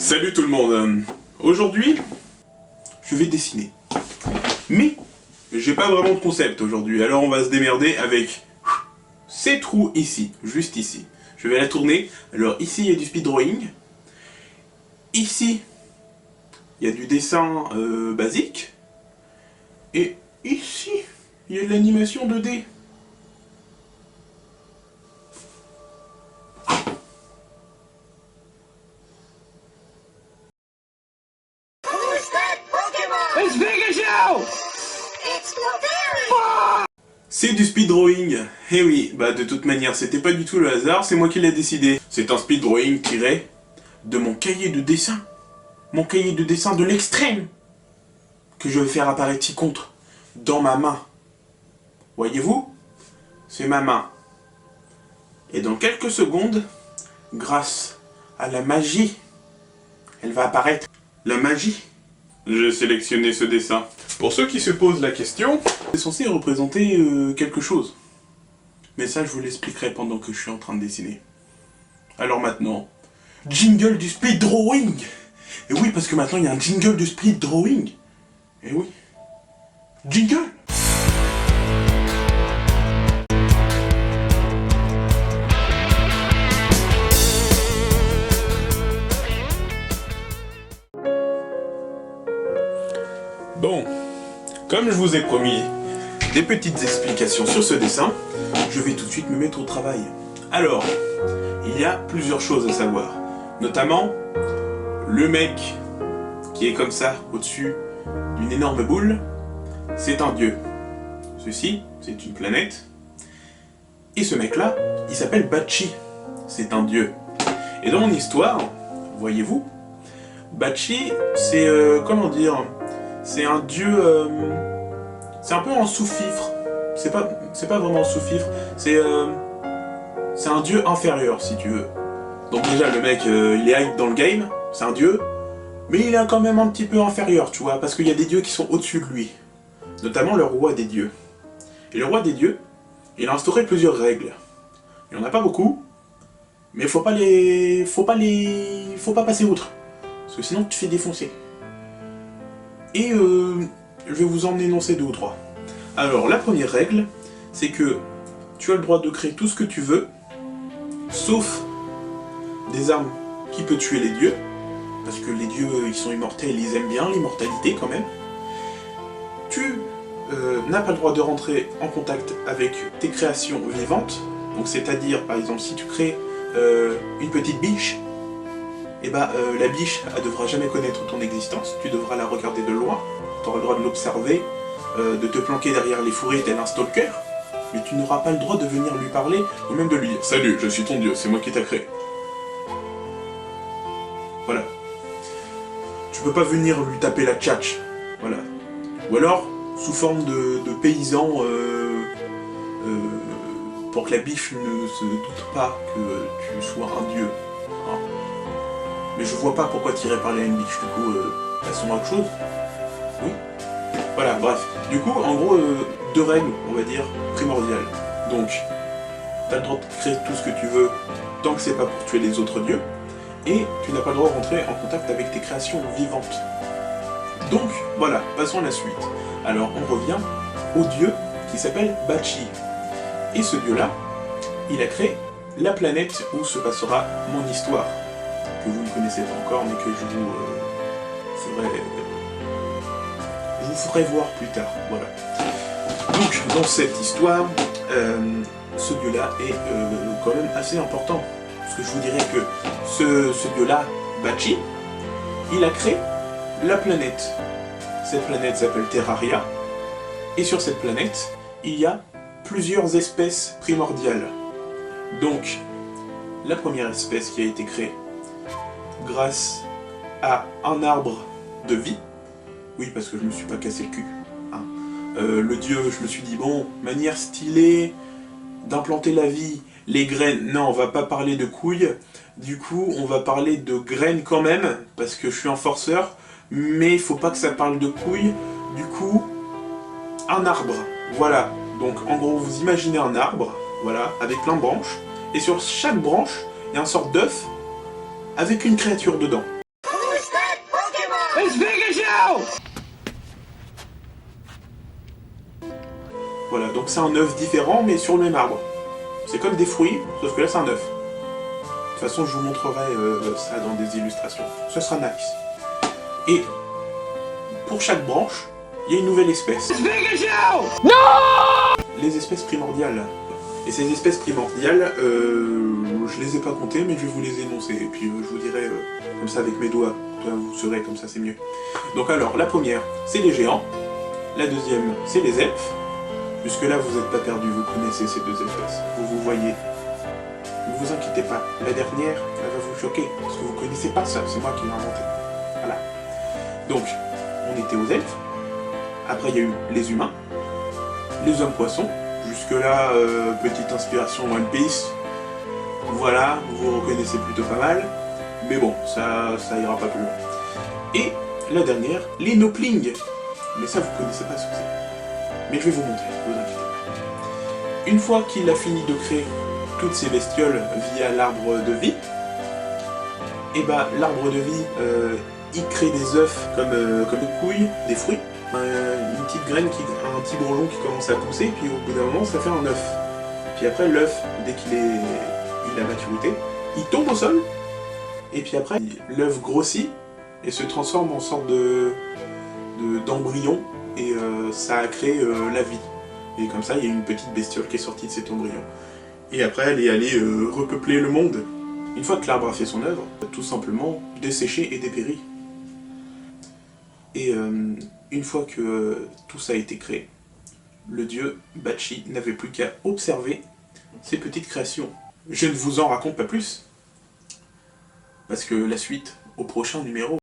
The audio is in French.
Salut tout le monde. Aujourd'hui, je vais dessiner. Mais, j'ai pas vraiment de concept aujourd'hui, alors on va se démerder avec ces trous ici, juste ici. Je vais la tourner. Alors ici, il y a du speed drawing. Ici, il y a du dessin basique. Et ici, il y a de l'animation 2D. It's Pikachu! It's Blueberry! C'est du speed drawing. Eh oui, bah de toute manière, c'était pas du tout le hasard, c'est moi qui l'ai décidé. C'est un speed drawing tiré de mon cahier de dessin. Mon cahier de dessin de l'extrême. Que je vais faire apparaître ci-contre dans ma main. Voyez-vous? C'est ma main. Et dans quelques secondes, grâce à la magie, elle va apparaître. La magie. J'ai sélectionné ce dessin. Pour ceux qui se posent la question, c'est censé représenter quelque chose. Mais ça, je vous l'expliquerai pendant que je suis en train de dessiner. Alors maintenant, jingle du speed drawing. Et oui, parce que maintenant, il y a un jingle du speed drawing. Et oui. Jingle. Bon, comme je vous ai promis des petites explications sur ce dessin, je vais tout de suite me mettre au travail. Alors, il y a plusieurs choses à savoir. Notamment, le mec qui est comme ça, au-dessus d'une énorme boule, c'est un dieu. Ceci, c'est une planète. Et ce mec-là, il s'appelle Bachi. C'est un dieu. Et dans mon histoire, voyez-vous, Bachi, c'est, comment dire... C'est un dieu... c'est un peu en sous-fifre. C'est pas vraiment en sous-fifre. C'est un dieu inférieur, si tu veux. Donc déjà, le mec, il est hype dans le game. C'est un dieu. Mais il est quand même un petit peu inférieur, tu vois. Parce qu'il y a des dieux qui sont au-dessus de lui. Notamment le roi des dieux. Et le roi des dieux, il a instauré plusieurs règles. Il n'y en a pas beaucoup. Mais faut pas passer outre. Parce que sinon, tu te fais défoncer. Et je vais vous en énoncer deux ou trois. Alors, la première règle, c'est que tu as le droit de créer tout ce que tu veux, sauf des armes qui peuvent tuer les dieux, parce que les dieux, ils sont immortels, ils aiment bien l'immortalité quand même. Tu n'as pas le droit de rentrer en contact avec tes créations vivantes, donc c'est-à-dire, par exemple, si tu crées une petite biche, et bah la biche, elle devra jamais connaître ton existence, tu devras la regarder de loin, tu auras le droit de l'observer, de te planquer derrière les fourrés tel un stalker, mais tu n'auras pas le droit de venir lui parler, ou même de lui dire « Salut, je suis ton dieu, c'est moi qui t'ai créé. » Voilà. Tu peux pas venir lui taper la tchatch, voilà. Ou alors, sous forme de paysan, pour que la biche ne se doute pas que tu sois un dieu. Hein. Mais je vois pas pourquoi tu irais parler à une biche, du coup, passons à autre chose. Oui. Voilà, bref. Du coup, en gros, deux règles, on va dire, primordiales. Donc, t'as le droit de créer tout ce que tu veux, tant que c'est pas pour tuer les autres dieux, et tu n'as pas le droit de rentrer en contact avec tes créations vivantes. Donc, voilà, passons à la suite. Alors, on revient au dieu qui s'appelle Bachi. Et ce dieu-là, il a créé la planète où se passera mon histoire. Que vous ne connaissez pas encore, mais que je vous ferai voir plus tard, voilà. Donc, dans cette histoire, ce dieu-là est quand même assez important. Parce que je vous dirais que ce dieu-là, Bachi, il a créé la planète. Cette planète s'appelle Terraria, et sur cette planète, il y a plusieurs espèces primordiales. Donc, la première espèce qui a été créée, grâce à un arbre de vie. Oui, parce que je me suis pas cassé le cul. Hein. Le dieu, je me suis dit, bon, manière stylée d'implanter la vie, les graines, non, on va pas parler de couilles, du coup, on va parler de graines quand même, parce que je suis un forceur, mais il faut pas que ça parle de couilles, du coup, un arbre, voilà. Donc, en gros, vous imaginez un arbre, voilà, avec plein de branches, et sur chaque branche, il y a une sorte d'œuf, avec une créature dedans. Voilà, donc c'est un œuf différent, mais sur le même arbre. C'est comme des fruits, sauf que là c'est un œuf. De toute façon, je vous montrerai ça dans des illustrations. Ce sera nice. Et pour chaque branche, il y a une nouvelle espèce. Les espèces primordiales. Et ces espèces primordiales, je les ai pas comptées, mais je vais vous les énoncer. Et puis je vous dirai comme ça avec mes doigts. Toi, vous saurez comme ça, c'est mieux. Donc alors, la première, c'est les géants. La deuxième, c'est les elfes. Jusque là, vous n'êtes pas perdu, vous connaissez ces deux espèces. Vous voyez. Ne vous inquiétez pas. La dernière, elle va vous choquer. Parce que vous connaissez pas ça, c'est moi qui l'ai inventé. Voilà. Donc, on était aux elfes. Après, il y a eu les humains. Les hommes-poissons. Jusque-là, petite inspiration One Piece. Voilà, vous reconnaissez plutôt pas mal. Mais bon, ça ira pas plus loin. Et la dernière, les noplings. Mais ça, vous connaissez pas ce que c'est. Mais je vais vous montrer, ne vous inquiétez pas. Une fois qu'il a fini de créer toutes ces bestioles via l'arbre de vie, et bah l'arbre de vie, il crée des œufs comme des couilles, des fruits, une petite graine, un petit bourgeon qui commence à pousser, puis au bout d'un moment ça fait un œuf. Puis après l'œuf, dès qu'il a maturité, il tombe au sol, et puis après l'œuf grossit et se transforme en sorte d'embryon, et ça a créé la vie. Et comme ça, il y a une petite bestiole qui est sortie de cet embryon. Et après, elle est allée repeupler le monde. Une fois que l'arbre a fait son œuvre, tout simplement desséché et dépéri. Et une fois que tout ça a été créé, le dieu Bachi n'avait plus qu'à observer ces petites créations. Je ne vous en raconte pas plus, parce que la suite, au prochain numéro.